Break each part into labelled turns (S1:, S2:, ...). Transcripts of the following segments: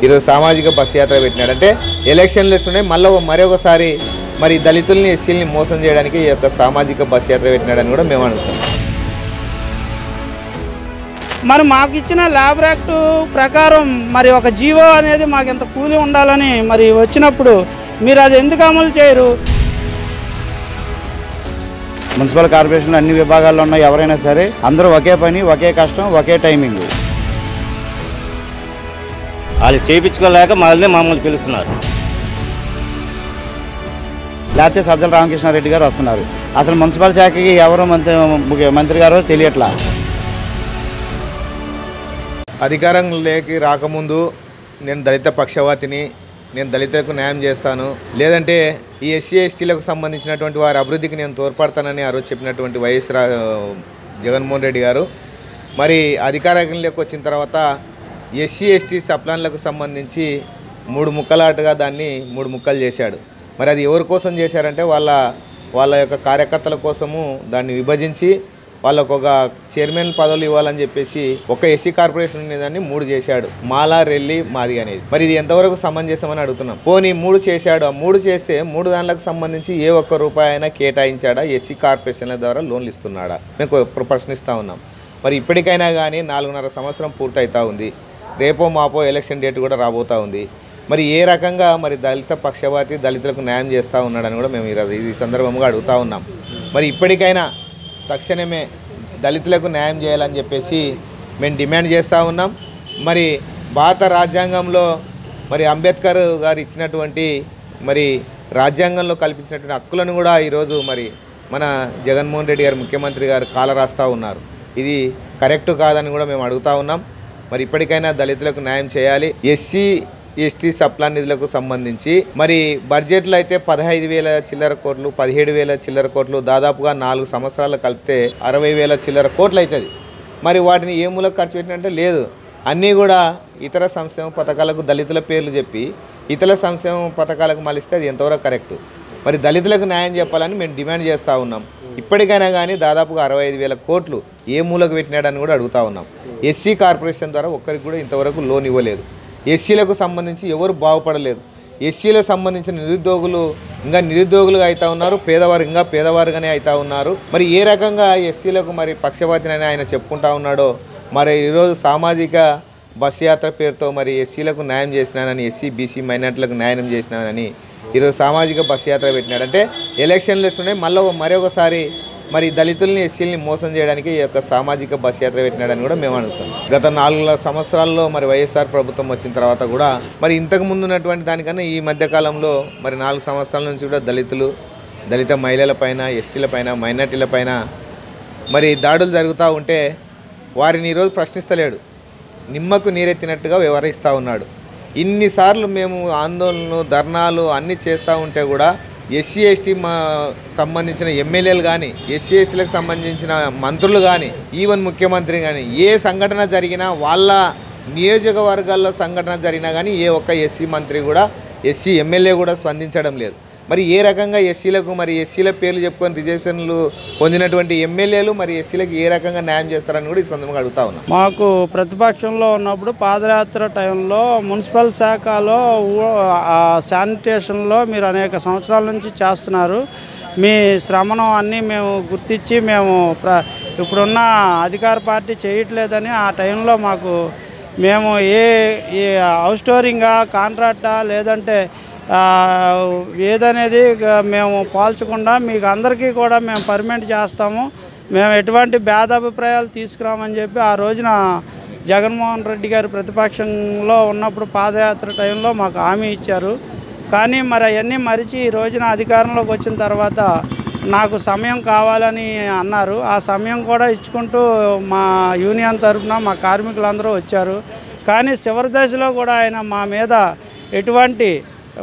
S1: ఈరోజు సామాజిక బస్సు యాత్ర పెట్టినాడు. అంటే ఎలక్షన్లు వస్తున్నాయి, మళ్ళీ మరొకసారి మరి దళితుల్ని ఎస్సీలని మోసం చేయడానికి ఈ యొక్క సామాజిక బస్సు యాత్ర పెట్టినాడని కూడా మేము అనుకుంటాం.
S2: మరి మాకు ఇచ్చిన ల్యాబ్ యాక్ట్ ప్రకారం మరి ఒక జీవో అనేది మాకు ఎంత కూలి ఉండాలని మరి వచ్చినప్పుడు మీరు అది ఎందుకు అమలు చేయరు?
S3: మున్సిపల్ కార్పొరేషన్ అన్ని విభాగాల్లో ఉన్న ఎవరైనా సరే అందరూ ఒకే పని, ఒకే కష్టం, ఒకే టైమింగ్.
S4: వాళ్ళు చేయించుకోలేక మమ్మల్ని పిలుస్తున్నారు.
S3: లేకపోతే సజ్జల రామకృష్ణారెడ్డి గారు వస్తున్నారు. అసలు మున్సిపల్ శాఖకి ఎవరు మంత్రి గారో తెలియట్లా.
S1: అధికారంలోకి రాకముందు నేను దళిత పక్షవాతిని, నేను దళితులకు న్యాయం చేస్తాను, లేదంటే ఈ ఎస్సీ ఎస్టీలకు సంబంధించినటువంటి వారి అభివృద్ధికి నేను తోడ్పడతానని ఆ రోజు చెప్పినటువంటి వైఎస్ జగన్మోహన్ రెడ్డి గారు మరి అధికారంలోకి వచ్చిన తర్వాత ఎస్సీ ఎస్టీ సప్లాన్లకు సంబంధించి 3 ముక్కలాటగా దాన్ని 3 ముక్కలు చేశాడు. మరి అది ఎవరి కోసం చేశారంటే వాళ్ళ యొక్క కార్యకర్తల కోసము దాన్ని విభజించి వాళ్ళకు ఒక చైర్మన్ పదవులు ఇవ్వాలని చెప్పేసి ఒక ఎస్సీ కార్పొరేషన్ దాన్ని 3 చేశాడు. మాలా, రెల్లి, మాది అనేది. మరి ఇది ఎంతవరకు సమంజసమని అడుగుతున్నాం. పోనీ 3 చేశాడు. ఆ 3 చేస్తే 3 దానిలకు సంబంధించి ఏ ఒక్క రూపాయి అయినా కేటాయించాడా? ఎస్సీ కార్పొరేషన్ల ద్వారా లోన్లు ఇస్తున్నాడా? మేము ప్రశ్నిస్తూ ఉన్నాం. మరి ఇప్పటికైనా కానీ 4.5 సంవత్సరం పూర్తవుతూ ఉంది. రేపో మాపో ఎలక్షన్ డేట్ కూడా రాబోతూ ఉంది. మరి ఏ రకంగా మరి దళిత పక్షపాతి దళితులకు న్యాయం చేస్తూ ఉన్నాడని కూడా మేము ఈ సందర్భంగా అడుగుతూ ఉన్నాం. మరి ఇప్పటికైనా తక్షణమే దళితులకు న్యాయం చేయాలని చెప్పేసి మేము డిమాండ్ చేస్తూ ఉన్నాం. మరి భారత రాజ్యాంగంలో మరి అంబేద్కర్ గారు ఇచ్చినటువంటి మరి రాజ్యాంగంలో కల్పించినటువంటి హక్కులను కూడా ఈరోజు మరి మన జగన్మోహన్ రెడ్డి గారు ముఖ్యమంత్రి గారు కాలరాస్తూ ఉన్నారు. ఇది కరెక్ట్ కాదని కూడా మేము అడుగుతూ ఉన్నాం. మరి ఇప్పటికైనా దళితులకు న్యాయం చేయాలి. ఎస్సీ ఎస్టీ సప్లాన్ నిధులకు సంబంధించి మరి బడ్జెట్లో అయితే 15,000 చిల్లర కోట్లు, 17,000 చిల్లర కోట్లు, దాదాపుగా 4 సంవత్సరాలు కలిపితే 60,000 చిల్లర కోట్లు అవుతుంది. మరి వాటిని ఏ మూలకు ఖర్చు పెట్టినంటే లేదు, అన్నీ కూడా ఇతర సంక్షేమ పథకాలకు దళితుల పేర్లు చెప్పి ఇతర సంక్షేమ పథకాలకు మలిస్తే అది ఎంతవరకు కరెక్టు? మరి దళితులకు న్యాయం చెప్పాలని మేము డిమాండ్ చేస్తూ ఉన్నాం. ఇప్పటికైనా కానీ దాదాపుగా 65,000 కోట్లు ఏ మూలకు పెట్టినాడని కూడా అడుగుతూ ఉన్నాం. ఎస్సీ కార్పొరేషన్ ద్వారా ఒక్కరికి కూడా ఇంతవరకు లోన్ ఇవ్వలేదు. ఎస్సీలకు సంబంధించి ఎవరు బాగుపడలేదు. ఎస్సీలకు సంబంధించిన నిరుద్యోగులు ఇంకా నిరుద్యోగులుగా అవుతూ ఉన్నారు, పేదవారు ఇంకా పేదవారుగానే అవుతూ ఉన్నారు. మరి ఏ రకంగా ఎస్సీలకు మరి పక్షపాతినని ఆయన చెప్పుకుంటా ఉన్నాడో మరి ఈరోజు సామాజిక బస్సు యాత్ర పేరుతో మరి ఎస్సీలకు న్యాయం చేసినానని, ఎస్సీ బీసీ మైనార్టీలకు న్యాయం చేసినానని ఈరోజు సామాజిక బస్సు యాత్ర పెట్టినాడు. అంటే ఎలక్షన్లు వస్తున్నాయి, మరొకసారి మరి దళితుల్ని ఎస్సీలని మోసం చేయడానికి ఈ యొక్క సామాజిక బస్సు యాత్ర పెట్టినాడని కూడా మేము అనుకుంటాం. గత 4 సంవత్సరాల్లో మరి వైఎస్ఆర్ ప్రభుత్వం వచ్చిన తర్వాత కూడా మరి ఇంతకు ముందు ఉన్నటువంటి దానికన్నా ఈ మధ్యకాలంలో మరి 4 సంవత్సరాల నుంచి కూడా దళిత మహిళలపైన, ఎస్టీలపైన, మైనార్టీలపైన మరి దాడులు జరుగుతూ ఉంటే వారిని ఈరోజు ప్రశ్నిస్తలేడు. నిమ్మకు నీరెత్తినట్టుగా వ్యవహరిస్తూ ఉన్నాడు. ఇన్నిసార్లు మేము ఆందోళనలు, ధర్నాలు అన్నీ చేస్తూ ఉంటే కూడా ఎస్సీ ఎస్టీ సంబంధించిన ఎమ్మెల్యేలు కానీ, ఎస్సీ ఎస్టీలకు సంబంధించిన మంత్రులు కానీ, ఈవెన్ ముఖ్యమంత్రి కానీ ఏ సంఘటన జరిగినా వాళ్ళ నియోజకవర్గాల్లో సంఘటన జరిగినా కానీ ఏ ఒక్క ఎస్సీ మంత్రి కూడా, ఎస్సీ ఎమ్మెల్యే కూడా స్పందించడం లేదు. మరి ఏ రకంగా ఎస్సీలకు మరి ఎస్సీల పేర్లు చెప్పుకొని రిజర్వేషన్లు పొందినటువంటి ఎమ్మెల్యేలు మరి ఎస్సీలకు ఏ రకంగా న్యాయం చేస్తారని కూడా ఈ సందర్భంగా అడుగుతా ఉన్నాం.
S2: మాకు ప్రతిపక్షంలో ఉన్నప్పుడు పాదయాత్ర టైంలో మున్సిపల్ శాఖలో శానిటేషన్లో మీరు అనేక సంవత్సరాల నుంచి చేస్తున్నారు. మీ శ్రమను అన్నీ మేము గుర్తించి మేము ఇప్పుడున్న అధికార పార్టీ చేయట్లేదని ఆ టైంలో మేము ఏ హౌస్ స్టోరింగా, కాంట్రాక్టా, లేదంటే ఏదనేది మేము పోల్చకుండా మీకు అందరికీ కూడా మేము పర్మనెంట్ చేస్తాము, మేము ఎటువంటి భేదాభిప్రాయాలు తీసుకురామని చెప్పి ఆ రోజున జగన్మోహన్ రెడ్డి గారు ప్రతిపక్షంలో ఉన్నప్పుడు పాదయాత్ర టైంలో మాకు హామీ ఇచ్చారు. కానీ మరి అవన్నీ మరిచి ఈ రోజున అధికారంలోకి వచ్చిన తర్వాత నాకు సమయం కావాలని అన్నారు. ఆ సమయం కూడా ఇచ్చుకుంటూ మా యూనియన్ తరఫున మా కార్మికులందరూ వచ్చారు. కానీ చివరి దశలో కూడా ఆయన మా మీద ఎటువంటి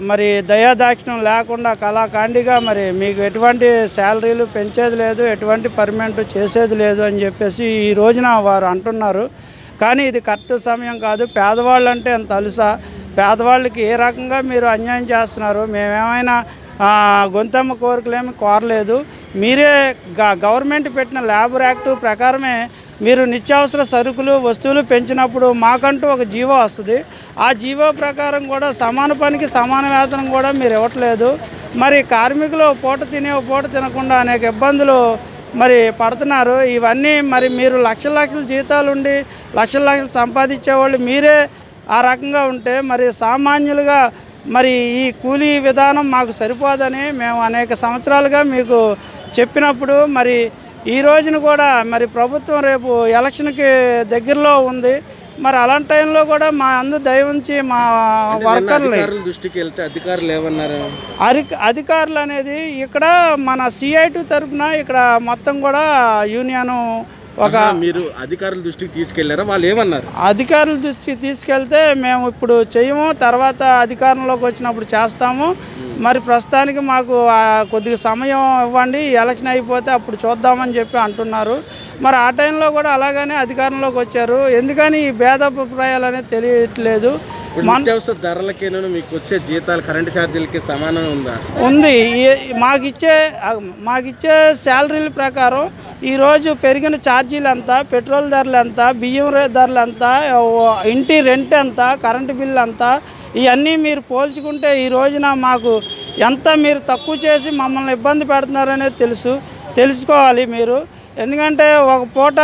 S2: మరి దయాదాక్షిణ్యం లేకుండా కళాఖండిగా మరి మీకు ఎటువంటి శాలరీలు పెంచేది లేదు, ఎటువంటి పర్మనెంట్ చేసేది లేదు అని చెప్పేసి ఈ రోజున వారు అంటున్నారు. కానీ ఇది కరెక్ట్ సమయం కాదు. పేదవాళ్ళు అంటే ఎంత అలుసా, పేదవాళ్ళకి ఏ రకంగా మీరు అన్యాయం చేస్తున్నారు? మేమేమైనా గొంతమ్మ కోరికలేమి కోరలేదు. మీరే గవర్నమెంట్ పెట్టిన లేబర్ యాక్ట్ ప్రకారమే మీరు నిత్యావసర సరుకులు వస్తువులు పెంచినప్పుడు మాకంటూ ఒక జీవో వస్తుంది. ఆ జీవో ప్రకారం కూడా సమాన పనికి సమాన వేతనం కూడా మీరు ఇవ్వట్లేదు. మరి కార్మికులు పూట తినే పూట తినకుండా అనేక ఇబ్బందులు మరి పడుతున్నారు. ఇవన్నీ మరి మీరు లక్షల లక్షల జీతాలు ఉండి లక్షల లక్షలు సంపాదించేవాళ్ళు మీరే ఆ రకంగా ఉంటే మరి సామాన్యులుగా మరి ఈ కూలీ విధానం మాకు సరిపోదని మేము అనేక సంవత్సరాలుగా మీకు చెప్పినప్పుడు మరి ఈ రోజున కూడా మరి ప్రభుత్వం రేపు ఎలక్షన్కి దగ్గరలో ఉంది. మరి అలాంటి టైంలో కూడా మా అందరూ దయ ఉంచి మా వర్కర్లు
S5: దృష్టికి వెళ్తే అధికారులు ఏమన్నారు?
S2: అధికారులు అనేది ఇక్కడ మన CI2 తరఫున ఇక్కడ మొత్తం కూడా యూనియను
S5: మీరు అధికారుల దృష్టికి తీసుకెళ్లారా? వాళ్ళు ఏమన్నారు?
S2: అధికారుల దృష్టికి తీసుకెళ్తే మేము ఇప్పుడు చేయము, తర్వాత అధికారంలోకి వచ్చినప్పుడు చేస్తాము. మరి ప్రస్తుతానికి మాకు కొద్దిగా సమయం ఇవ్వండి, ఎలక్షన్ అయిపోతే అప్పుడు చూద్దామని చెప్పి అంటున్నారు. మరి ఆ టైంలో కూడా అలాగనే అధికారంలోకి వచ్చారు. ఎందుకని ఈ భేదాభిప్రాయాలు అనేది తెలియట్లేదు.
S5: నిత్యావసర ధరలకేనూ మీకు వచ్చే జీతాలు కరెంటు ఛార్జీలకి సమానం ఉందా?
S2: ఉంది. మాకిచ్చే శాలరీల ప్రకారం ఈరోజు పెరిగిన ఛార్జీలు ఎంత, పెట్రోల్ ధరలు ఎంత, బియ్యం ధరలు ఎంత, ఇంటి రెంట్ ఎంత, కరెంటు బిల్లు ఎంత, ఇవన్నీ మీరు పోల్చుకుంటే ఈ రోజున మాకు ఎంత మీరు తక్కువ చేసి మమ్మల్ని ఇబ్బంది పెడుతున్నారనేది తెలుసుకోవాలి మీరు. ఎందుకంటే ఒక పూట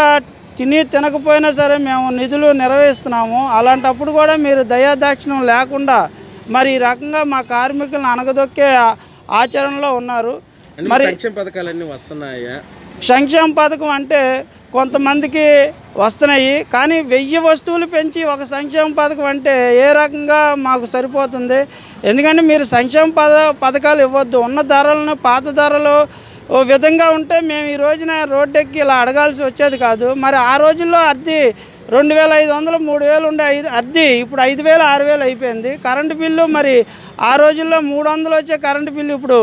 S2: తినకపోయినా సరే మేము నిధులు నిర్వహిస్తున్నాము. అలాంటప్పుడు కూడా మీరు దయాదాక్షిణ్యం లేకుండా మరి ఈ రకంగా మా కార్మికులను అనగదొక్కే ఆచరణలో ఉన్నారు. మరి
S5: సంక్షేమ పథకాలన్నీ వస్తున్నాయా?
S2: సంక్షేమ పథకం అంటే కొంతమందికి వస్తున్నాయి, కానీ 1000 వస్తువులు పెంచి ఒక సంక్షేమ పథకం అంటే ఏ రకంగా మాకు సరిపోతుంది? ఎందుకంటే మీరు సంక్షేమ పథకాలు ఇవ్వద్దు. ఉన్న ధరలను పాత ధరలు ఓ విధంగా ఉంటే మేము ఈ రోజున రోడ్డెక్కి ఇలా అడగాల్సి వచ్చేది కాదు. మరి ఆ రోజుల్లో అద్దె 2500 3000 ఉండే అద్దె ఇప్పుడు 5000 6000 అయిపోయింది. కరెంటు బిల్లు మరి ఆ రోజుల్లో 300 వచ్చే కరెంటు బిల్లు ఇప్పుడు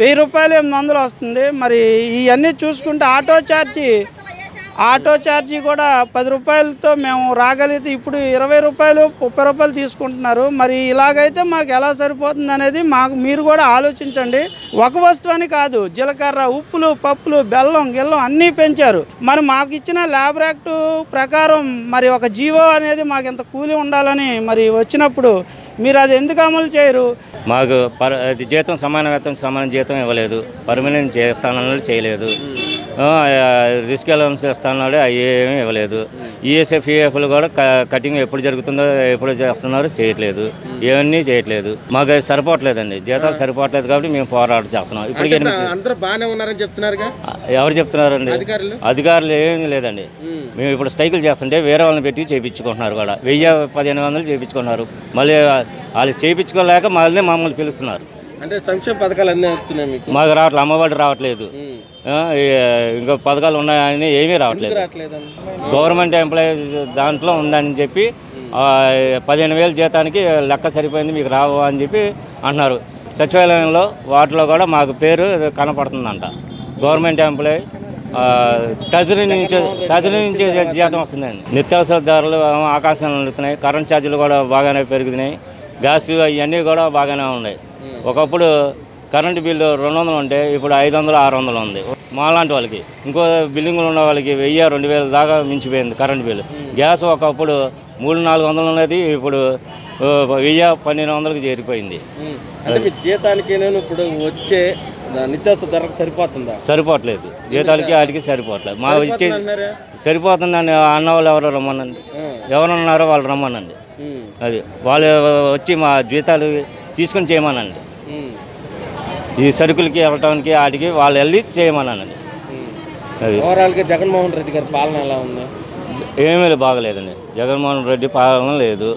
S2: 1000 రూపాయలు 800 వస్తుంది. మరి ఇవన్నీ చూసుకుంటే ఆటో ఛార్జీ కూడా 10 రూపాయలతో మేము రాగలిగితే ఇప్పుడు 20 రూపాయలు 30 రూపాయలు తీసుకుంటున్నారు. మరి ఇలాగైతే మాకు ఎలా సరిపోతుంది అనేది మీరు కూడా ఆలోచించండి. ఒక వస్తువు అని కాదు, జీలకర్ర, ఉప్పులు, పప్పులు, బెల్లం గిల్లం అన్నీ పెంచారు. మరి మాకు ఇచ్చిన లేబర్ యాక్ట్ ప్రకారం మరి ఒక జీవో అనేది మాకు ఎంత కూలి ఉండాలని మరి వచ్చినప్పుడు మీరు అది ఎందుకు అమలు చేయరు?
S4: మాకు జీతం సమాన వేతనం సమాన జీతం ఇవ్వలేదు, పర్మనెంట్ చేస్తానన్నాడు చేయలేదు, రిస్క్ అలవెన్స్ ఇస్తానన్నాడు అవి ఏమీ ఇవ్వలేదు. ESF-PF కూడా కటింగ్ ఎప్పుడు జరుగుతుందో ఎప్పుడు చేస్తున్నారో చేయట్లేదు, ఇవన్నీ చేయట్లేదు. మాకు అది సరిపోవట్లేదండి, జీతాలు సరిపోవట్లేదు కాబట్టి మేము పోరాటం చేస్తున్నాం. ఇప్పటికే
S5: అందరూ బాగానే ఉన్నారని చెప్తున్నారుగా?
S4: ఎవరు చెప్తున్నారండి? అధికారులు ఏమీ లేదండి. మేము ఇప్పుడు స్ట్రైకులు చేస్తుంటే వేరే వాళ్ళని పెట్టి చేయించుకుంటున్నారు కూడా, 1000-1500 చేయించుకుంటున్నారు. మళ్ళీ వాళ్ళు చేయించుకోలేక మమ్మల్ని పిలుస్తున్నారు.
S5: అంటే సంక్షేమ పథకాలు అన్నీ వస్తున్నాయి మీకు?
S4: మాకు రావట్లేదు, అమ్మఒడి రావట్లేదు, ఇంకా పథకాలు ఉన్నాయని ఏమీ రావట్లేదు. గవర్నమెంట్ ఎంప్లాయీస్ దాంట్లో ఉందని చెప్పి 15,000 జీతానికి లెక్క సరిపోయింది మీకు రావు అని చెప్పి అంటున్నారు. సచివాలయంలో వాటిలో కూడా మాకు పేరు కనపడుతుందంట. గవర్నమెంట్ ఎంప్లాయీ ట్రెజరీ నుంచి జీతం వస్తుందండి. నిత్యావసర ధరలు ఆకాశంలో నిలుతున్నాయి, కరెంట్ ఛార్జీలు కూడా బాగానే పెరుగుతున్నాయి, గ్యాస్ ఇవన్నీ కూడా బాగానే ఉన్నాయి. ఒకప్పుడు కరెంటు బిల్లు 200 ఉంటే ఇప్పుడు 500-600 ఉంది మాలాంటి వాళ్ళకి. ఇంకో బిల్డింగ్లు ఉన్న వాళ్ళకి 1000-2000 దాకా మించిపోయింది కరెంటు బిల్లు. గ్యాస్ ఒకప్పుడు 300-400 ఉన్నది ఇప్పుడు 1000-1200కి చేరిపోయింది.
S5: అంటే మీ జీతానికి ఇప్పుడు వచ్చే నిత్యావసర ధరకు సరిపోతుందా?
S4: సరిపోవట్లేదు, జీతాలకి వాటికి సరిపోవట్లేదు. మా వచ్చే సరిపోతుందని అన్న వాళ్ళు ఎవరో రమ్మనండి, ఎవరున్నారో వాళ్ళు రమ్మనండి. అది వాళ్ళు వచ్చి మా జీతాలు తీసుకొని చేయమనండి. ఈ సరుకులకి వెళ్ళటానికి వాటికి వాళ్ళు వెళ్ళి చేయమన్నానండి. అది
S5: ఓవరాల్గా జగన్మోహన్ రెడ్డి గారి పాలన ఎలా ఉంది?
S4: ఏమీ బాగలేదండి. జగన్మోహన్ రెడ్డి పాలన లేదు.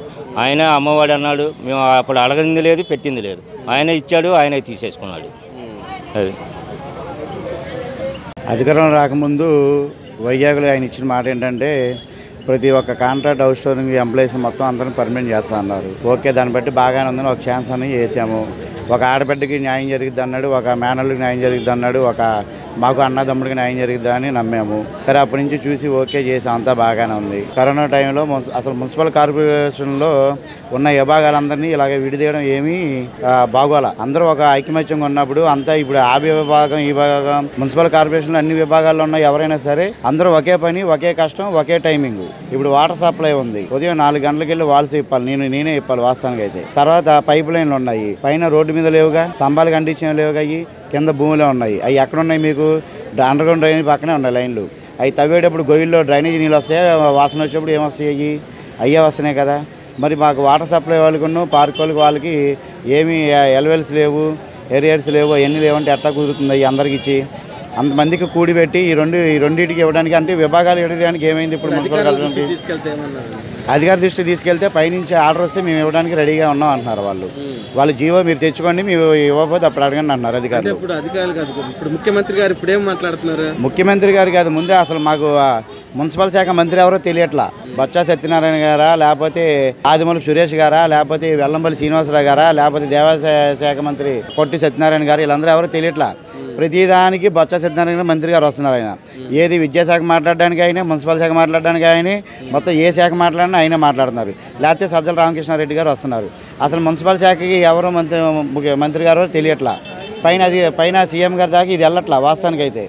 S4: ఆయన అమ్మఒడి అన్నాడు, మేము అప్పుడు అడగింది లేదు, పెట్టింది లేదు. ఆయన ఇచ్చాడు, ఆయన తీసేసుకున్నాడు. అది
S3: అధికారం రాకముందు వైజాగ్లో ఆయన ఇచ్చిన మాట ఏంటంటే ప్రతి ఒక్క కాంట్రాక్ట్ హౌస్ స్టోరింగ్ ఎంప్లాయీస్ మొత్తం అందరిని పర్మనెంట్ చేస్తా అన్నారు. ఓకే, దాన్ని బట్టి బాగానే ఉందని ఒక ఛాన్స్ అని వేసాము. ఒక ఆడబిడ్డకి న్యాయం జరిగిద్ది అన్నాడు, ఒక మేనల్లుకి న్యాయం జరిగిద్ది అన్నాడు, ఒక మాకు అన్నదమ్ముడికి న్యాయం జరిగిద్ది అని నమ్మాము. సరే అప్పటి నుంచి చూసి ఓకే చేసాం, అంతా బాగానే ఉంది. కరోనా టైంలో అసలు మున్సిపల్ కార్పొరేషన్లో ఉన్న విభాగాలందరినీ ఇలాగ విడిదీయడం ఏమీ బాగోలా. అందరూ ఒక ఐకమత్యంగా ఉన్నప్పుడు అంతా ఇప్పుడు ఆ విభాగం ఈ విభాగం మున్సిపల్ కార్పొరేషన్లో అన్ని విభాగాల్లో ఉన్న ఎవరైనా సరే అందరూ ఒకే పని, ఒకే కష్టం, ఒకే టైమింగ్. ఇప్పుడు వాటర్ సప్లై ఉంది, ఉదయం 4 గంటలకు వెళ్ళి వాల్స్ ఇప్పాలి, నేనే ఇప్పాలి వాస్తవానికి అయితే. తర్వాత పైప్ లైన్లు ఉన్నాయి, పైన రోడ్డు మీద లేవుగా, స్తంభాలు కండిషన్ లేవుగా, అవి కింద భూమిలో ఉన్నాయి. అవి ఎక్కడ ఉన్నాయి మీకు? అండర్ గ్రౌండ్ డ్రైనేజ్ పక్కనే ఉన్నాయి లైన్లు. అవి తవ్వేటప్పుడు గొయ్యిల్లో డ్రైనేజ్ నీళ్ళు వస్తాయి, వాసన వచ్చేప్పుడు ఏమొస్తాయి? అయ్యే వస్తున్నాయి కదా. మరి మాకు వాటర్ సప్లై వాళ్ళకును పార్క్ వాళ్ళకి ఏమీ ఎల్వెల్స్ లేవు, ఏరియాస్ లేవు, అవన్నీ లేవంటే ఎట్లా కుదురుతుంది? అవి అందరికి ఇచ్చి అంతమందికి కూడిపెట్టి ఈ రెండింటికి ఇవ్వడానికి, అంటే విభాగాలు ఇవ్వడానికి ఏమైంది ఇప్పుడు మున్సిపల్ అధికారి దృష్టి తీసుకెళ్తే పైనుంచి ఆర్డర్ వస్తే మేము ఇవ్వడానికి రెడీగా ఉన్నాం అంటున్నారు వాళ్ళు. వాళ్ళు జీవో మీరు తెచ్చుకోండి, మీరు ఇవ్వకపోతే అప్పుడు అడగండి అంటున్నారు అధికారులు.
S5: ఇప్పుడు అధికారులు కాదు, ఇప్పుడు ముఖ్యమంత్రి గారు ఇప్పుడు ఏం మాట్లాడుతున్నారు?
S3: ముఖ్యమంత్రి గారు కాదు, ముందే అసలు మాకు మున్సిపల్ శాఖ మంత్రి ఎవరో తెలియట్లా. బొత్స సత్యనారాయణ గారా, లేకపోతే ఆదిమూలపు సురేష్ గారా, లేకపోతే వెల్లంపల్లి శ్రీనివాసరావు గారా, లేకపోతే దేవాదాయ శాఖ మంత్రి పొట్టి సత్యనారాయణ గారు, వీళ్ళందరూ ఎవరో తెలియట్లా. ప్రతిదానికి బొత్స సత్యనారాయణ మంత్రి గారు వస్తున్నారు. ఆయన ఏది విద్యాశాఖ మాట్లాడడానికి అయినా, మున్సిపల్ శాఖ మాట్లాడడానికి ఆయనే, మొత్తం ఏ శాఖ మాట్లాడినా ఆయనే మాట్లాడుతున్నారు. లేకపోతే సజ్జల రామకృష్ణారెడ్డి గారు వస్తున్నారు. అసలు మున్సిపల్ శాఖకి ఎవరు మంత్రి గారు తెలియట్లా. పైన సీఎం గారి దాకా ఇది వెళ్ళట్లా వాస్తవానికి అయితే.